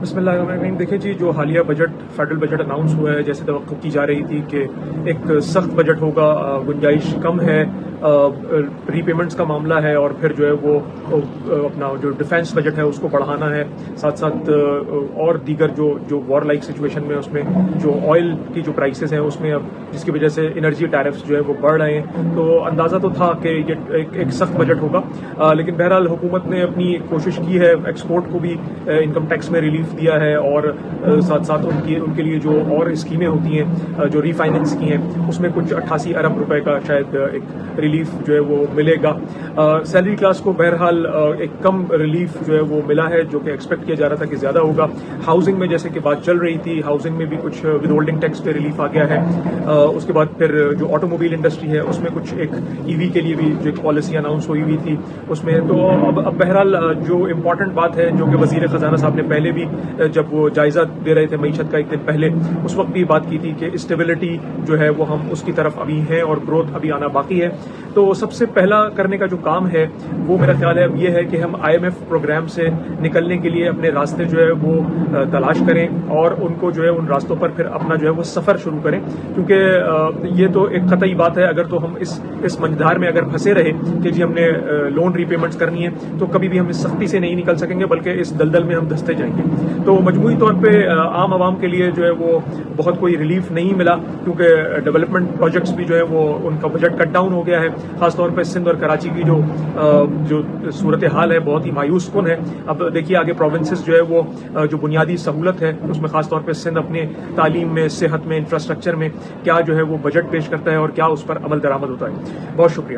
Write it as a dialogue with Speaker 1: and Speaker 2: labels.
Speaker 1: بسم اللہ الرحمن الرحیم. دیکھیں جی، جو حالیہ بجٹ فیڈرل بجٹ اناؤنس ہوا ہے، جیسے توقع کی جا رہی تھی کہ ایک سخت بجٹ ہوگا، گنجائش کم ہے، ری پیمنٹس کا معاملہ ہے، اور پھر جو ہے وہ اپنا جو ڈیفینس بجٹ ہے اس کو بڑھانا ہے، ساتھ ساتھ اور دیگر جو وار لائک سچویشن میں اس میں جو آئل کی جو پرائسز ہیں اس میں اب جس کی وجہ سے انرجی ٹیرفس جو ہے وہ بڑھ رہے ہیں، تو اندازہ تو تھا کہ یہ ایک سخت بجٹ ہوگا. لیکن بہرحال حکومت نے اپنی کوشش کی ہے، ایکسپورٹ کو بھی انکم ٹیکس میں ریلیف دیا ہے، اور ساتھ ساتھ ان کے لیے جو اور اسکیمیں ہوتی ہیں جو ری فائننس کی ہیں اس میں کچھ 88 ارب روپے کا شاید ایک ریلیف جو ہے وہ ملے گا. سیلری کلاس کو بہرحال ایک کم ریلیف جو ہے وہ ملا ہے، جو کہ ایکسپیکٹ کیا جا رہا تھا کہ زیادہ ہوگا. ہاؤسنگ میں جیسے کہ بات چل رہی تھی، ہاؤسنگ میں بھی کچھ ود ہولڈنگ ٹیکس پہ ریلیف آ گیا ہے. اس کے بعد پھر جو آٹو موبائل انڈسٹری ہے اس میں کچھ ایک ای وی کے لیے بھی جو ایک پالیسی اناؤنس ہوئی تھی اس میں. تو اب بہرحال جو امپورٹنٹ بات ہے، جو کہ وزیر خزانہ صاحب نے پہلے بھی جب وہ جائزہ دے رہے تھے معیشت کا ایک دن پہلے، اس وقت بھی بات کی تھی کہ اسٹیبلٹی جو ہے وہ ہم اس کی طرف ابھی ہیں اور گروتھ ابھی آنا باقی ہے. تو سب سے پہلا کرنے کا جو کام ہے وہ میرا خیال ہے اب یہ ہے کہ ہم IMF پروگرام سے نکلنے کے لیے اپنے راستے جو ہے وہ تلاش کریں، اور ان کو جو ہے ان راستوں پر پھر اپنا جو ہے وہ سفر شروع کریں. کیونکہ یہ تو ایک قطعی بات ہے، اگر تو ہم اس منجدار میں اگر پھنسے رہے کہ جی ہم نے لون ری پیمنٹس کرنی ہے، تو کبھی بھی ہم اس سختی سے نہیں نکل سکیں گے، بلکہ اس دلدل میں ہم دھستے جائیں گے. تو مجموعی طور پہ عام عوام کے لیے جو ہے وہ بہت کوئی ریلیف نہیں ملا، کیونکہ ڈیولپمنٹ پروجیکٹس بھی جو ہے وہ ان کا بجٹ کٹ ڈاؤن ہو گیا ہے. خاص طور پہ سندھ اور کراچی کی جو صورتحال ہے بہت ہی مایوس کن ہے. اب دیکھیے آگے پروونسز جو ہے وہ جو بنیادی سہولت ہے اس میں خاص طور پہ سندھ اپنے تعلیم میں، صحت میں، انفراسٹرکچر میں کیا جو ہے وہ بجٹ پیش کرتا ہے اور کیا اس پر عمل درآمد ہوتا ہے. بہت شکریہ.